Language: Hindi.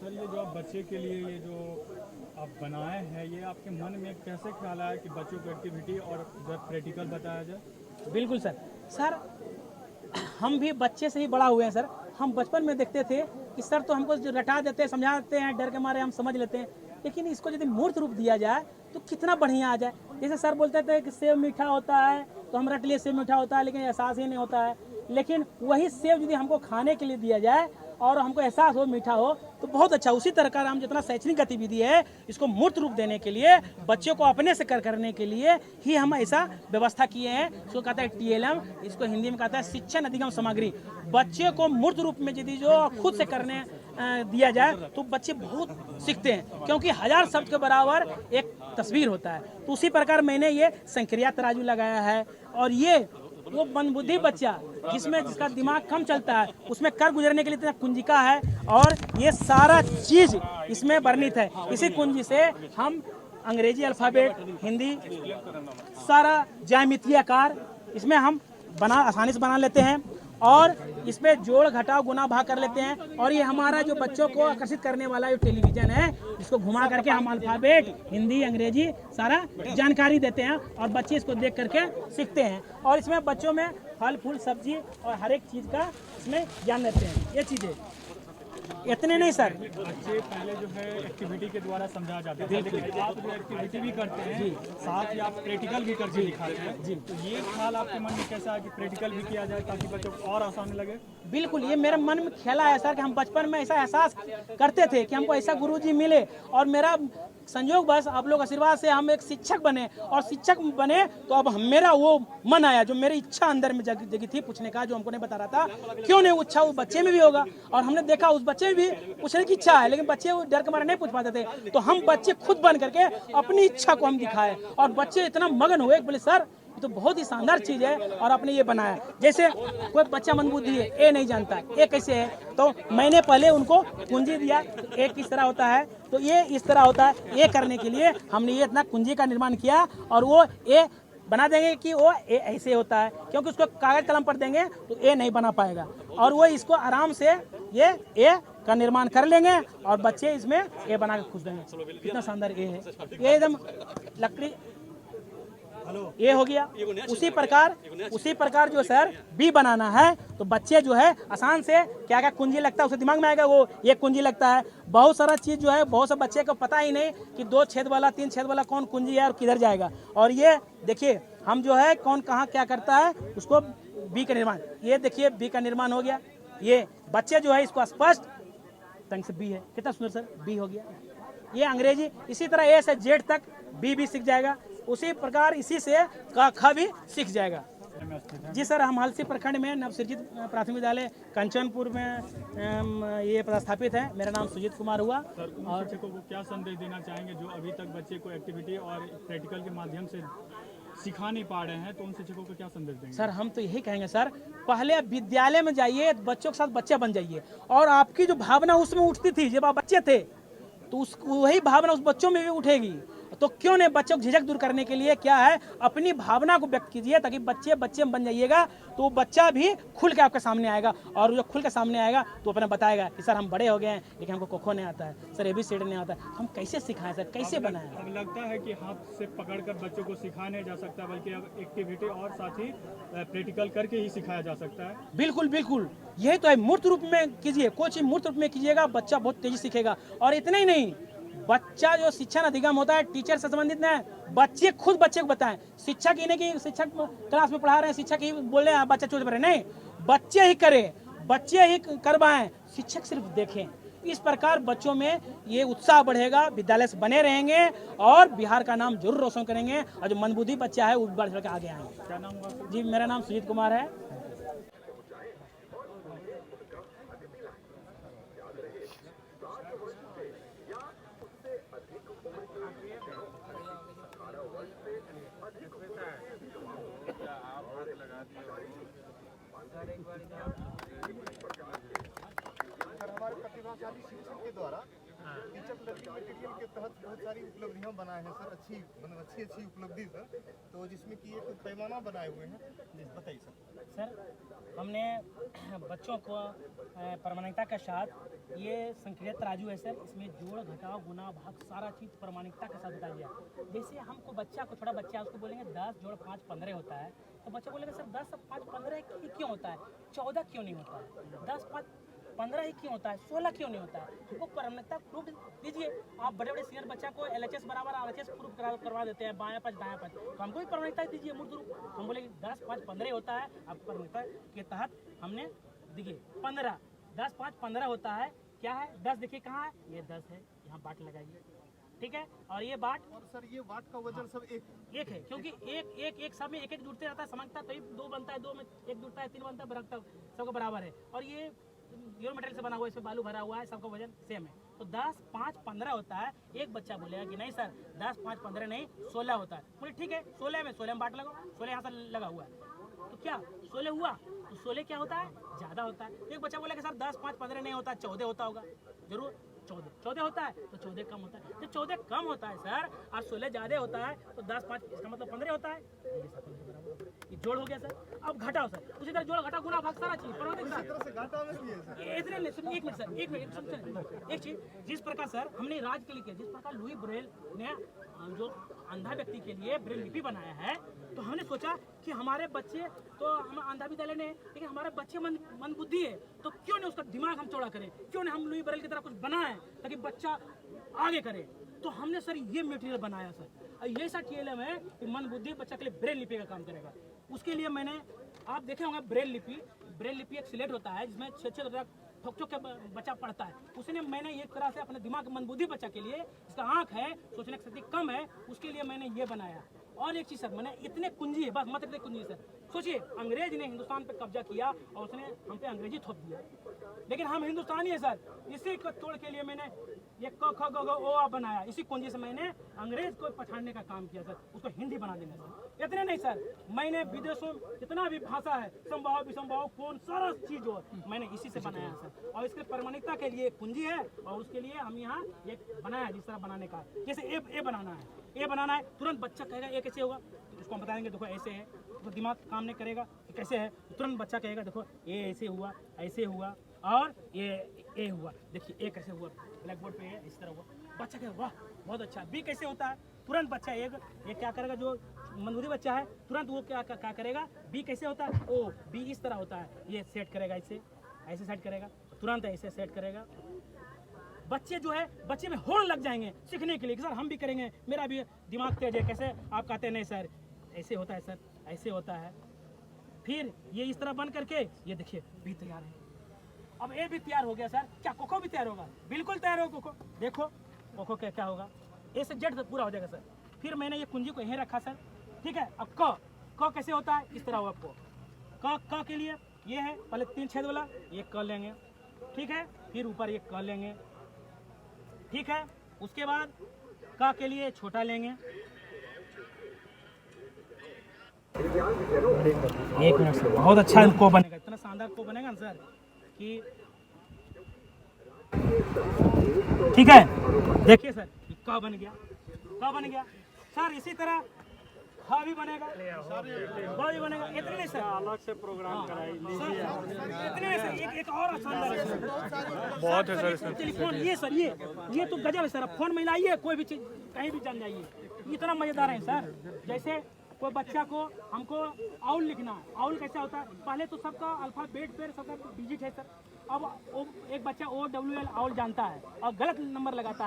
सर ये जो आप बच्चे के लिए ये जो आप बनाए हैं, ये आपके मन में कैसे ख्याल आया कि बच्चों को एक्टिविटी और जब प्रैक्टिकल बताया जाए? बिल्कुल सर। सर हम भी बच्चे से ही बड़ा हुए हैं सर। हम बचपन में देखते थे कि सर तो हमको जो रटा देते हैं, समझा देते हैं, डर के मारे हम समझ लेते हैं, लेकिन इसको यदि मूर्त रूप दिया जाए तो कितना बढ़िया आ जाए। जैसे सर बोलते थे कि सेब मीठा होता है, तो हम रट लिए सेब मीठा होता है, लेकिन एहसास ही नहीं होता है। लेकिन वही सेब यदि हमको खाने के लिए दिया जाए और हमको एहसास हो मीठा हो तो बहुत अच्छा। उसी तरह का हम जितना शैक्षणिक गतिविधि है इसको मूर्त रूप देने के लिए, बच्चों को अपने से करने के लिए ही हम ऐसा व्यवस्था किए हैं। इसको कहता है TLM, इसको हिंदी में कहता है शिक्षण अधिगम सामग्री। बच्चे को मूर्त रूप में यदि जो खुद से करने दिया जाए तो बच्चे बहुत सीखते हैं, क्योंकि 1000 शब्द के बराबर एक तस्वीर होता है। तो उसी प्रकार मैंने ये संक्रिया तराजू लगाया है, और ये वो मंदबुद्धि बच्चा जिसका दिमाग कम चलता है उसमें कर गुजरने के लिए इतना कुंजिका है, और ये सारा चीज इसमें वर्णित है। इसी कुंजी से हम अंग्रेजी अल्फाबेट, हिंदी, सारा ज्यामितीय आकार इसमें हम आसानी से बना लेते हैं, और इस पे जोड़ घटाव गुना भाग कर लेते हैं। और ये हमारा जो बच्चों को आकर्षित करने वाला जो टेलीविजन है, इसको घुमा करके हम अल्फाबेट, हिंदी, अंग्रेजी सारा जानकारी देते हैं, और बच्चे इसको देख करके सीखते हैं। और इसमें बच्चों में फल फूल सब्जी और हर एक चीज़ का इसमें ज्ञान देते हैं। ये चीज़ें इतने नहीं सर। बच्चे पहले जो है एक्टिविटी के द्वारा समझा जाते थे, लेकिन आप जो एक्टिविटी भी करते हैं साथ ही आप प्रैक्टिकल भी करके दिखाते हैं जी। तो ये ख्याल आपके मन में कैसा है कि प्रैक्टिकल भी किया जाए ताकि बच्चों को और आसान लगे? बिल्कुल, ये मेरे मन में खेला है सर कि हम बचपन में ऐसा एहसास करते थे कि हमको ऐसा गुरुजी मिले, और मेरा संयोग बस आप लोग आशीर्वाद से हम एक शिक्षक बने, और शिक्षक बने तो अब मेरा वो मन आया जो मेरी इच्छा अंदर में जगी थी पूछने का, जो हमको नहीं बता रहा था। क्यों नहीं, इच्छा उस बच्चे में भी होगा, और हमने देखा उस बच्चे में भी पूछने की इच्छा है, लेकिन बच्चे डर के मारे नहीं पूछ पाते थे। तो हम बच्चे खुद बन करके अपनी इच्छा को हम दिखाए, और बच्चे इतना मगन हुए, बोले सर ये तो बहुत ही शानदार चीज है, और आपने ये बनाया। जैसे कोई बच्चा मंदबुद्धि है, ए नहीं जानता ए कैसे है, तो मैंने पहले उनको कुंजी दिया, ए किस तरह होता है, तो ये इस तरह होता है। ये करने के लिए हमने ये इतना कुंजी का निर्माण किया, और वो ए बना देंगे कि वो ए ऐसे होता है, क्योंकि उसको कागज कलम पर देंगे तो ए नहीं बना पाएगा, और वो इसको आराम से ये ए का निर्माण कर लेंगे, और बच्चे इसमें ए बना के खुश देंगे। कितना शानदार ए है, ये एकदम लकड़ी ये हो गया। उसी प्रकार जो सर बी बनाना है, तो बच्चे जो है आसान से क्या क्या कुंजी लगता है उसे दिमाग में आएगा, वो ये कुंजी लगता है। बहुत सारा चीज जो है बहुत से बच्चे को पता ही नहीं कि 2 छेद वाला 3 छेद वाला कौन कुंजी है और किधर जाएगा। और ये देखिए हम जो है कौन कहाँ क्या करता है उसको बी का निर्माण, ये देखिए बी का निर्माण हो गया। ये बच्चे जो है इसको स्पष्ट ढंग से बी है, कितना सुंदर सर बी हो गया। ये अंग्रेजी इसी तरह ए से जेड तक बी भी सीख जाएगा, उसी प्रकार इसी से क ख भी सीख जाएगा। जी सर, हम हलसी प्रखंड में नवसृजित प्राथमिक विद्यालय कंचनपुर में ये प्रस्थापित है। मेरा नाम सुजीत कुमार हुआ। और शिक्षकों को क्या संदेश देना चाहेंगे जो अभी तक बच्चे को एक्टिविटी और प्रैक्टिकल के माध्यम से सिखा नहीं पा रहे हैं, तो उन शिक्षकों को क्या संदेश देंगे? सर हम तो यही कहेंगे सर, पहले विद्यालय में जाइए, बच्चों के साथ बच्चे बन जाइए, और आपकी जो भावना उसमें उठती थी जब आप बच्चे थे, तो उस वही भावना उस बच्चों में भी उठेगी। तो क्यों नहीं बच्चों को झिझक दूर करने के लिए क्या है, अपनी भावना को व्यक्त कीजिए, ताकि बच्चे बन जाइएगा, तो वो बच्चा भी खुल के आपके सामने आएगा, और जो खुल के सामने आएगा तो अपना बताएगा कि सर हम बड़े हो गए हैं लेकिन हमको कोखो नहीं आता है, सर ABCD नहीं आता है, हम कैसे सिखाएं सर, कैसे बनाएं। अब लगता है कि हाथ से पकड़कर बच्चों को सिखाया नहीं जा सकता, बल्कि अब एक्टिविटी और साथ ही प्रैक्टिकल करके ही सिखाया जा सकता है। बिल्कुल बिल्कुल, यही तो है, मूर्त रूप में कीजिए, कोई चीज मूर्त रूप में कीजिएगा, बच्चा बहुत तेजी सीखेगा। और इतना ही नहीं, बच्चा जो शिक्षण अधिगम होता है टीचर से संबंधित नहीं, बच्चे खुद बच्चे को बताएं। शिक्षक ही नहीं कि शिक्षक क्लास में पढ़ा रहे हैं, शिक्षक ही बोल रहे हैं बच्चा चुप रहे, नहीं, बच्चे ही करें, बच्चे ही करवाएं, शिक्षक सिर्फ देखें। इस प्रकार बच्चों में ये उत्साह बढ़ेगा, विद्यालय से बने रहेंगे, और बिहार का नाम जरूर रोशन करेंगे, और जो मंदबुद्धि बच्चा है वो बढ़ चढ़ के आगे आएंगे। क्या नाम हुआ? जी मेरा नाम सुजीत कुमार है। हमारे प्रतिभाशाली शिक्षक के द्वारा टीचर लर्निंग मटेरियल के तहत बहुत सारी उपलब्धियां बनाए हैं सर, अच्छी उपलब्धि सर, तो जिसमें कि एक पैमाना बनाए हुए हैं। जी बताइए सर। सर हमने बच्चों को प्रमाणिकता के साथ ये संक्रिय तराजू है सर, इसमें जोड़ घटाव गुना भाग सारा चीज़ प्रमाणिकता के साथ बताया गया। जैसे हमको बच्चा को, छोटा बच्चा है उसको बोलेंगे 10 जोड़ 5 15 होता है, तो बच्चा बोलेगा सर 10 5 15 क्यों होता है, 14 क्यों नहीं होता है, 10 5 15 ही क्यों होता है, 16 क्यों नहीं होता है। हमको प्रमाणिकता प्रूफ दीजिए। आप बड़े बड़े सीनियर बच्चा को LHS बराबर RHS प्रूफ करवा देते हैं, बायां पच दायां पच, तो हमको भी प्रमाणिकता दीजिए मूर्त रूप। हम बोले 10 5 15 होता है, आप प्रमाणिकता के तहत हमने देखिए 15 10 5 15 होता है, क्या है 10 देखिए कहाँ है, ये 10 है, यहाँ बाट लगाइए, ठीक है। और ये बाट, और सर ये वाट का वजन सब एक है, क्योंकि एक सब में एक जुड़ते रहता है, समझता तो 2 बनता है, 2 में 1 जुड़ता है, 3 बनता है, बरकता सबका बराबर है। और ये यूरो मटेरियल से बना हुआ है, इसमें बालू भरा हुआ है, सबका वजन सेम है। तो 10 5 15 होता है। एक बच्चा बोलेगा कि नहीं सर 10 5 15 नहीं 16 होता है, बोले ठीक है 16 में बाट लगाओ, 16 यहाँ से लगा हुआ है, तो क्या 16 हुआ, तो 16 क्या होता है, ज़्यादा होता है। एक बच्चा बोलेगा सर 10 5 15 नहीं होता, 14 होता होगा, जरूर 14 होता है, तो 14 कम होता है। तो 14 कम होता है सर और 16 ज़्यादा होता है, तो 10 5 इसका मतलब 15 होता है। ये जोड़ हो गया सर। अब घटाओ सर, उसी तरह जोड़ घटा गुना भाग सारा चीज इतने नहीं। सुनिए एक मिनट सुनिए एक चीज, जिस प्रकार सर हमने राज के लिए किया, जिस प्रकार लुई ब्रेल ने जो अंधा व्यक्ति के लिए ब्रेल लिपि बनाया है, तो हमने सोचा कि हमारे बच्चे, तो हम अंधा विद्यालय ने, लेकिन हमारे बच्चे मन बुद्धि है, तो क्यों नहीं उसका दिमाग हम चौड़ा करें, क्यों नहीं हम लुई ब्रेल की तरह कुछ बनाएं ताकि बच्चा आगे करे। तो हमने सर ये मटेरियल बनाया सर, ये सा TLM है कि मन बुद्धि बच्चा के लिए ब्रेल लिपि का काम करेगा। उसके लिए मैंने, आप देखे होंगे ब्रेल लिपि एक स्लेट होता है जिसमें 6 ठोक के बच्चा पढ़ता है। उसने मैंने एक तरह से अपने दिमाग मन बुद्धि बच्चा के लिए, जिसका आँख है, सोचने की शक्ति कम है, उसके लिए मैंने ये बनाया। और एक चीज़ सर, मैंने इतने कुंजी है, बस मत इतने कुंजी सर। सोचिए अंग्रेज ने हिंदुस्तान पे कब्जा किया और उसने हम पे अंग्रेजी थोप दिया, लेकिन हम हिंदुस्तानी है सर। इसी को तोड़ के लिए मैंने ये क ख ग घ ओ बनाया। इसी कुंजी से मैंने अंग्रेज को पछाड़ने का काम किया सर, उसको हिंदी बना देना सर। इतने नहीं सर, मैंने विदेशों जितना भी भाषा है, संभाव विसंभाव कौन सारा चीज जो मैंने इसी से बनाया है सर। और इसके प्रमाणिकता के लिए कुंजी है, और उसके लिए हम यहाँ एक बनाया जिस तरह बनाने का, जैसे ए बनाना है, तुरंत बच्चा कहेगा ए कैसे होगा, तो उसको हम बता देंगे देखो ऐसे है, तो दिमाग काम नहीं करेगा कि कैसे है, तो तुरंत बच्चा कहेगा देखो ए ऐसे हुआ और ये ए हुआ, देखिए ए कैसे हुआ, ब्लैक बोर्ड पे इस तरह हुआ। बच्चा कहेगा वाह बहुत अच्छा। बी कैसे होता है, तुरंत बच्चा ये क्या करेगा, जो मंदबुद्धि बच्चा है तुरंत वो क्या करेगा, बी कैसे होता है, ओ बी इस तरह होता है, ये सेट करेगा, ऐसे सेट करेगा, तुरंत ऐसे सेट करेगा। बच्चे जो है, बच्चे में होड़ लग जाएंगे सीखने के लिए कि सर हम भी करेंगे, मेरा भी दिमाग तेज है। कैसे, आप कहते हैं नहीं सर ऐसे होता है सर, ऐसे होता है। फिर ये इस तरह बन करके ये देखिए बी तैयार है। अब ए भी तैयार हो गया सर, क्या कोको भी तैयार होगा, बिल्कुल तैयार होगा कोको। देखो कोको क्या होगा, ए से जेड पूरा हो जाएगा सर। फिर मैंने ये कुंजी को यहीं रखा सर, ठीक है। अब क कैसे होता है, इस तरह होगा क के लिए ये है, पहले 3 छेद वाला ये क लेंगे, ठीक है। फिर ऊपर ये क लेंगे, ठीक है। उसके बाद का के लिए छोटा लेंगे, 1 मिनट से बहुत अच्छा को बनेगा, इतना शानदार को बनेगा ना सर कि ठीक है। देखिए सर का बन गया सर। इसी तरह खा भी बनेगा, ब भी बनेगा। इतने नहीं सर, अलग से प्रोग्राम कराई लीजिए। इतने नहीं सर, एक और शानदार है सर, बहुत है सर। टेलीफोन ये सर, ये तो गजब है सर। फोन में लाइए, कोई भी चीज कहीं भी जान जाइए, इतना मजेदार है सर। जैसे कोई बच्चा को हमको आउल लिखना है, आउल कैसा होता है, पहले तो सबका अल्फाबेट पे सबका डिजिट है सर। अब एक बच्चा OWL आउल जानता है और गलत नंबर लगाता है।